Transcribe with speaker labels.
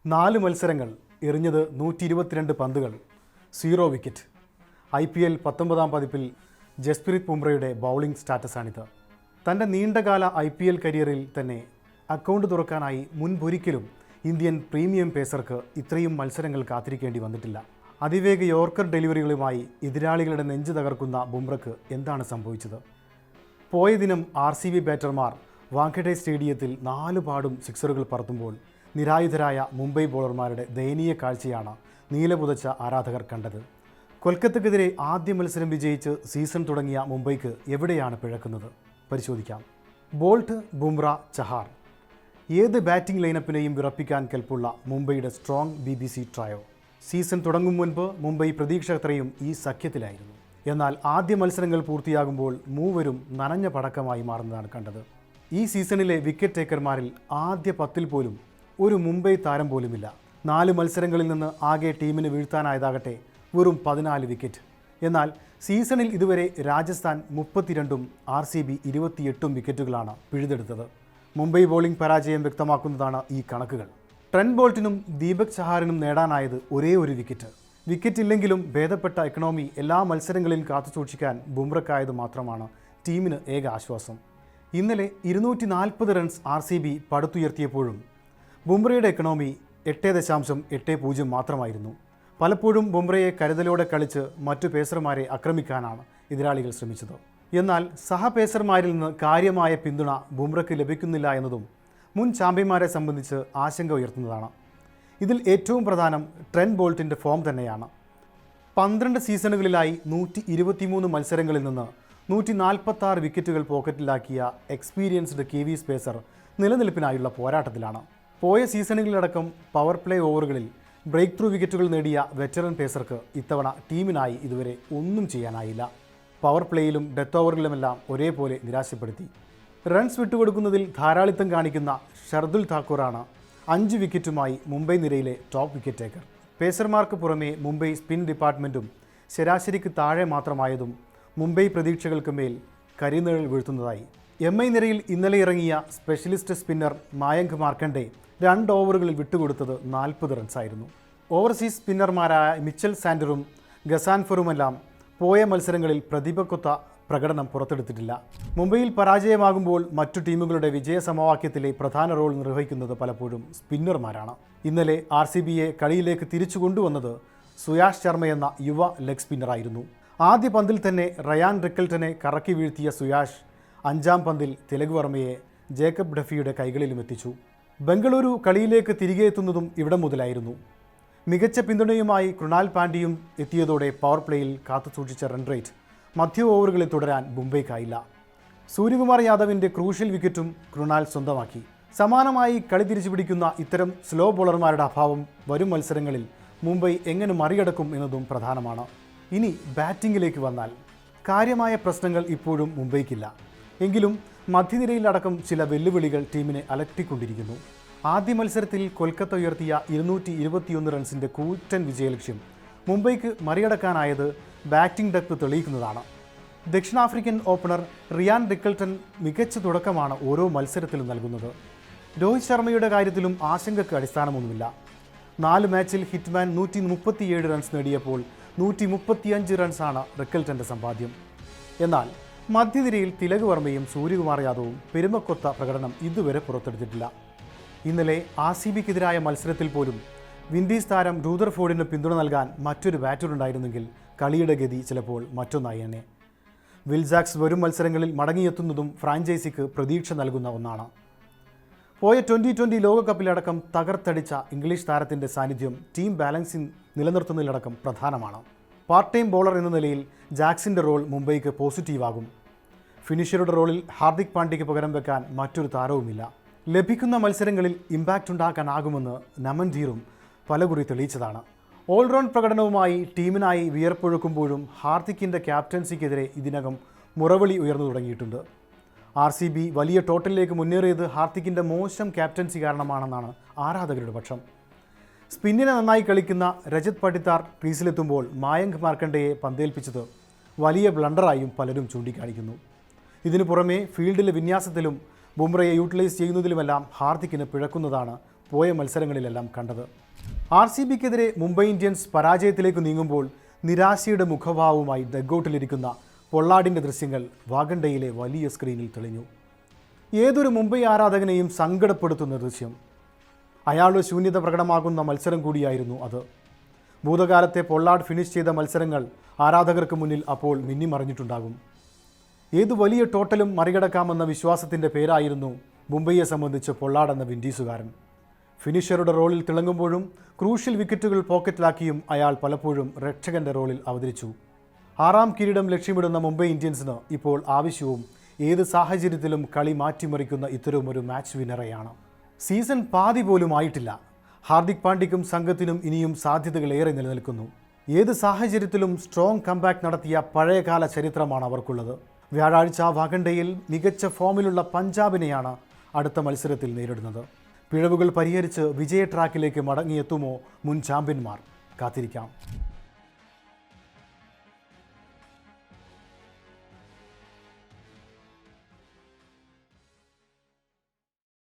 Speaker 1: 4 മത്സരങ്ങൾ എറിഞ്ഞത് 122 പന്തുകൾ, 0 wicket. IPL 19-ാം പതിപ്പിൽ ജസ്പ്രീത് ബുംറയുടെ ബൗളിംഗ് സ്റ്റാറ്റസാണിത്. തൻ്റെ നീണ്ടകാല IPL കരിയറിൽ തന്നെ അക്കൗണ്ട് തുറക്കാനായി മുൻപൊരിക്കലും ഇന്ത്യൻ പ്രീമിയം പേസർക്ക് ഇത്രയും മത്സരങ്ങൾ കാത്തിരിക്കേണ്ടി വന്നിട്ടില്ല. അതിവേഗ യോർക്കർ ഡെലിവറികളുമായി എതിരാളികളുടെ നെഞ്ച് തകർക്കുന്ന ബുംറയ്ക്ക് എന്താണ് സംഭവിച്ചത്? പോയ ദിനം RCB ബാറ്റർമാർ വാങ്കഡെ സ്റ്റേഡിയത്തിൽ 4 പാടും സിക്സറുകൾ പറത്തുമ്പോൾ നിരായുധരായ മുംബൈ ബോളർമാരുടെ ദയനീയ കാഴ്ചയാണ് നീലപുതച്ച ആരാധകർ കണ്ടത്. കൊൽക്കത്തക്കെതിരെ ആദ്യ മത്സരം വിജയിച്ച് സീസൺ തുടങ്ങിയ മുംബൈക്ക് എവിടെയാണ് പിഴക്കുന്നത്? പരിശോധിക്കാം. ബോൾട്ട്, ബുംറ, ചഹാർ, ഏത് ബാറ്റിംഗ് ലൈനപ്പിനെയും വിറപ്പിക്കാൻ കെൽപ്പുള്ള മുംബൈയുടെ സ്ട്രോങ് BBC ട്രയോ. സീസൺ തുടങ്ങും മുൻപ് മുംബൈ പ്രതീക്ഷത്രയും ഈ സഖ്യത്തിലായിരുന്നു. എന്നാൽ ആദ്യ മത്സരങ്ങൾ പൂർത്തിയാകുമ്പോൾ മൂവരും നനഞ്ഞ പടക്കമായി മാറുന്നതാണ് കണ്ടത്. ഈ സീസണിലെ വിക്കറ്റ് ടേക്കർമാരിൽ ആദ്യ 10-ൽ പോലും ഒരു മുംബൈ താരം പോലുമില്ല. 4 മത്സരങ്ങളിൽ നിന്ന് ആകെ ടീമിന് വീഴ്ത്താനായതാകട്ടെ വെറും 14 വിക്കറ്റ്. എന്നാൽ സീസണിൽ ഇതുവരെ രാജസ്ഥാൻ 32-ഉം RCB 28-ഉം വിക്കറ്റുകളാണ് പിഴുതെടുത്തത്. മുംബൈ ബോളിംഗ് പരാജയം വ്യക്തമാക്കുന്നതാണ് ഈ കണക്കുകൾ. ട്രെന്റ് ബോൾട്ടിനും ദീപക് ചഹാറിനും നേടാനായത് ഒരേ ഒരു വിക്കറ്റ്. വിക്കറ്റില്ലെങ്കിലും ഭേദപ്പെട്ട എക്കണോമി എല്ലാ മത്സരങ്ങളിലും കാത്തുസൂക്ഷിക്കാൻ ബുംറയ്ക്കായത് മാത്രമാണ് ടീമിന് ഏക ആശ്വാസം. ഇന്നലെ 240 റൺസ് RCB പടുത്തുയർത്തിയപ്പോഴും ബുംറയുടെ എക്കണോമി 8.80 മാത്രമായിരുന്നു. പലപ്പോഴും ബുംറയെ കരുതലോടെ കളിച്ച് മറ്റു പേസർമാരെ ആക്രമിക്കാനാണ് എതിരാളികൾ ശ്രമിച്ചത്. എന്നാൽ സഹപേസർമാരിൽ നിന്ന് കാര്യമായ പിന്തുണ ബുംറയ്ക്ക് ലഭിക്കുന്നില്ല എന്നതും മുൻ ചാമ്പ്യന്മാരെ സംബന്ധിച്ച് ആശങ്ക ഉയർത്തുന്നതാണ്. ഇതിൽ ഏറ്റവും പ്രധാനം ട്രെന്റ് ബോൾട്ടിൻ്റെ ഫോം തന്നെയാണ്. 12 സീസണുകളിലായി 123 മത്സരങ്ങളിൽ നിന്ന് 146 വിക്കറ്റുകൾ പോക്കറ്റിലാക്കിയ എക്സ്പീരിയൻസ്ഡ് KV പേസർ നിലനിൽപ്പിനായുള്ള പോരാട്ടത്തിലാണ്. പോയ സീസണുകളിലടക്കം പവർ പ്ലേ ഓവറുകളിൽ ബ്രേക്ക് ത്രൂ വിക്കറ്റുകൾ നേടിയ വെറ്ററൻ പേസർക്ക് ഇത്തവണ ടീമിനായി ഇതുവരെ ഒന്നും ചെയ്യാനായില്ല. പവർ പ്ലേയിലും ഡെത്ത് ഓവറുകളിലുമെല്ലാം ഒരേപോലെ നിരാശപ്പെടുത്തി. റൺസ് വിട്ടുകൊടുക്കുന്നതിൽ ധാരാളിത്തം കാണിക്കുന്ന ഷർദുൽ താക്കൂറാണ് 5 വിക്കറ്റുമായി മുംബൈ നിരയിലെ ടോപ്പ് വിക്കറ്റ് ടേക്കർ. പേസർമാർക്ക് പുറമെ മുംബൈ സ്പിൻ ഡിപ്പാർട്ട്മെൻറ്റും ശരാശരിക്ക് താഴെ മാത്രമായതും മുംബൈ പ്രതീക്ഷകൾക്ക് മേൽ കരിനിഴൽ വീഴ്ത്തുന്നതായി. MI നിരയിൽ ഇന്നലെ ഇറങ്ങിയ സ്പെഷ്യലിസ്റ്റ് സ്പിന്നർ മായങ്ക് മാർക്കണ്ഡെ 2 ഓവറുകളിൽ വിട്ടുകൊടുത്തത് 40 റൺസായിരുന്നു. ഓവർസീസ് സ്പിന്നർമാരായ മിച്ചൽ സാൻഡറും ഗസാൻഫറുമെല്ലാം പോയ മത്സരങ്ങളിൽ പ്രതിഭക്കൊത്ത പ്രകടനം പുറത്തെടുത്തിട്ടില്ല. മുംബൈയിൽ പരാജയമാകുമ്പോൾ മറ്റു ടീമുകളുടെ വിജയ സമവാക്യത്തിലെ പ്രധാന റോൾ നിർവഹിക്കുന്നത് പലപ്പോഴും സ്പിന്നർമാരാണ്. ഇന്നലെ RCBയെ കളിയിലേക്ക് തിരിച്ചു കൊണ്ടുവന്നത് സുയാഷ് ശർമ്മ എന്ന യുവ ലെഗ് സ്പിന്നറായിരുന്നു. ആദ്യ പന്തിൽ തന്നെ റയാൻ റിക്കൽട്ടനെ കറക്കി വീഴ്ത്തിയ സുയാഷ് 5-ാം പന്തിൽ തിലക് വർമ്മയെ ജേക്കബ് ഡഫിയുടെ കൈകളിലും എത്തിച്ചു. ബംഗളൂരു കളിയിലേക്ക് തിരികെ എത്തുന്നതും ഇവിടെ മുതലായിരുന്നു. മികച്ച പിന്തുണയുമായി കൃണാൽ പാണ്ഡ്യയും എത്തിയതോടെ പവർ പ്ലേയിൽ കാത്തുസൂക്ഷിച്ച റൺ റേറ്റ് മധ്യ ഓവറുകളിൽ തുടരാൻ മുംബൈക്കായില്ല. സൂര്യകുമാർ യാദവിൻ്റെ ക്രൂഷ്യൽ വിക്കറ്റും കൃണാൽ സ്വന്തമാക്കി. സമാനമായി കളി തിരിച്ചുപിടിക്കുന്ന ഇത്തരം സ്ലോ ബോളർമാരുടെ അഭാവം വരും മത്സരങ്ങളിൽ മുംബൈ എങ്ങനെ മറികടക്കും എന്നതും പ്രധാനമാണ്. ഇനി ബാറ്റിങ്ങിലേക്ക് വന്നാൽ കാര്യമായ പ്രശ്നങ്ങൾ ഇപ്പോഴും മുംബൈക്കില്ല. എങ്കിലും മധ്യനിരയിലടക്കം ചില വെല്ലുവിളികൾ ടീമിനെ അലട്ടിക്കൊണ്ടിരിക്കുന്നു. ആദ്യ മത്സരത്തിൽ കൊൽക്കത്ത ഉയർത്തിയ 221 റൺസിൻ്റെ കൂറ്റൻ വിജയലക്ഷ്യം മുംബൈക്ക് മറികടക്കാനായത് ബാറ്റിംഗ് ഡെപ്ത് തെളിയിക്കുന്നതാണ്. ദക്ഷിണാഫ്രിക്കൻ ഓപ്പണർ റിയാൻ റിക്കൽട്ടൺ മികച്ച തുടക്കമാണ് ഓരോ മത്സരത്തിലും നൽകുന്നത്. രോഹിത് ശർമ്മയുടെ കാര്യത്തിലും ആശങ്കയ്ക്ക് അടിസ്ഥാനമൊന്നുമില്ല. 4 മാച്ചിൽ ഹിറ്റ്മാൻ 137 റൺസ് നേടിയപ്പോൾ 135 റൺസാണ് റിക്കൽട്ടൻ്റെ സമ്പാദ്യം. എന്നാൽ മധ്യനിരയിൽ തിലക് വർമ്മയും സൂര്യകുമാർ യാദവും പെരുമക്കൊത്ത പ്രകടനം ഇതുവരെ പുറത്തെടുത്തിട്ടില്ല. ഇന്നലെ RCBക്കെതിരായ മത്സരത്തിൽ പോലും വിൻഡീസ് താരം റൂദർഫോർഡിന് പിന്തുണ നൽകാൻ മറ്റൊരു ബാറ്ററുണ്ടായിരുന്നെങ്കിൽ കളിയുടെ ഗതി ചിലപ്പോൾ മറ്റൊന്നായേനെ. വിൽ ജാക്സ് വരും മത്സരങ്ങളിൽ മടങ്ങിയെത്തുന്നതും ഫ്രാഞ്ചൈസിക്ക് പ്രതീക്ഷ നൽകുന്ന ഒന്നാണ്. പോയ 2020 ലോകകപ്പിലടക്കം തകർത്തടിച്ച ഇംഗ്ലീഷ് താരത്തിൻ്റെ സാന്നിധ്യം ടീം ബാലൻസിംഗ് നിലനിർത്തുന്നതിലടക്കം പ്രധാനമാണ്. പാർട്ട് ടൈം ബോളർ എന്ന നിലയിൽ ജാക്സിൻ്റെ റോൾ മുംബൈക്ക് പോസിറ്റീവാകും. ഫിനിഷറുടെ റോളിൽ ഹാർദിക് പാണ്ഡ്യയ്ക്ക് പകരം വെക്കാൻ മറ്റൊരു താരവുമില്ല. ലഭിക്കുന്ന മത്സരങ്ങളിൽ ഇമ്പാക്റ്റ് ഉണ്ടാക്കാനാകുമെന്ന് നമൻധീറും പലകുറി തെളിയിച്ചതാണ്. ഓൾറൗണ്ട് പ്രകടനവുമായി ടീമിനായി വിയർപ്പൊഴുക്കുമ്പോഴും ഹാർദിക്കിൻ്റെ ക്യാപ്റ്റൻസിക്കെതിരെ ഇതിനകം മുറവിളി ഉയർന്നു തുടങ്ങിയിട്ടുണ്ട്. RCB വലിയ ടോട്ടലിലേക്ക് മുന്നേറിയത് ഹാർദിക്കിൻ്റെ മോശം ക്യാപ്റ്റൻസി കാരണമാണെന്നാണ് ആരാധകരുടെ പക്ഷം. സ്പിന്നിനെ നന്നായി കളിക്കുന്ന രജത് പടിത്താർ ക്രീസിലെത്തുമ്പോൾ മായങ്ക് മാർക്കണ്ഡയെ പന്തേൽപ്പിച്ചത് വലിയ ബ്ലണ്ടറായും പലരും ചൂണ്ടിക്കാണിക്കുന്നു. ഇതിനു പുറമെ ഫീൽഡിലെ വിന്യാസത്തിലും ബുംറയെ യൂട്ടിലൈസ് ചെയ്യുന്നതിലുമെല്ലാം ഹാർദിക്കിന് പിഴക്കുന്നതാണ് പോയ മത്സരങ്ങളിലെല്ലാം കണ്ടത്. RCBക്കെതിരെ മുംബൈ ഇന്ത്യൻസ് പരാജയത്തിലേക്ക് നീങ്ങുമ്പോൾ നിരാശയുടെ മുഖഭാവവുമായി ഡഗ്ഔട്ടിലിരിക്കുന്ന പൊള്ളാർഡിൻ്റെ ദൃശ്യങ്ങൾ വാഗണ്ടയിലെ വലിയ സ്ക്രീനിൽ തെളിഞ്ഞു. ഏതൊരു മുംബൈ ആരാധകനെയും സങ്കടപ്പെടുത്തുന്ന ദൃശ്യം. അയാളുടെ ശൂന്യത പ്രകടമാകുന്ന മത്സരം കൂടിയായിരുന്നു അത്. ഭൂതകാലത്തെ പൊള്ളാർഡ് ഫിനിഷ് ചെയ്ത മത്സരങ്ങൾ ആരാധകർക്ക് മുന്നിൽ അപ്പോൾ മിന്നിമറിഞ്ഞിട്ടുണ്ടാകും. ഏതു വലിയ ടോട്ടലും മറികടക്കാമെന്ന വിശ്വാസത്തിൻ്റെ പേരായിരുന്നു മുംബൈയെ സംബന്ധിച്ച് പൊള്ളാർഡ് എന്ന വിൻഡീസുകാരൻ. ഫിനിഷറുടെ റോളിൽ തിളങ്ങുമ്പോഴും ക്രൂഷ്യൽ വിക്കറ്റുകൾ പോക്കറ്റിലാക്കിയും അയാൾ പലപ്പോഴും രക്ഷകൻ്റെ റോളിൽ അവതരിച്ചു. 6ാം കിരീടം ലക്ഷ്യമിടുന്ന മുംബൈ ഇന്ത്യൻസിന് ഇപ്പോൾ ആവശ്യവും ഏത് സാഹചര്യത്തിലും കളി മാറ്റിമറിക്കുന്ന ഇത്തരമൊരു മാച്ച് വിന്നറെയാണ്. സീസൺ പാതി പോലും ആയിട്ടില്ല. ഹാർദിക് പാണ്ഡ്യയ്ക്കും സംഘത്തിനും ഇനിയും സാധ്യതകളേറെ നിലനിൽക്കുന്നു. ഏത് സാഹചര്യത്തിലും സ്ട്രോങ് കംബാക്ക് നടത്തിയ പഴയകാല ചരിത്രമാണ് അവർക്കുള്ളത്. വ്യാഴാഴ്ച വാഗണ്ടയിൽ മികച്ച ഫോമിലുള്ള പഞ്ചാബിനെയാണ് അടുത്ത മത്സരത്തിൽ നേരിടുന്നത്. പിഴവുകൾ പരിഹരിച്ച് വിജയ ട്രാക്കിലേക്ക് മടങ്ങിയെത്തുമോ മുൻ ചാമ്പ്യന്മാർ? കാത്തിരിക്കാം.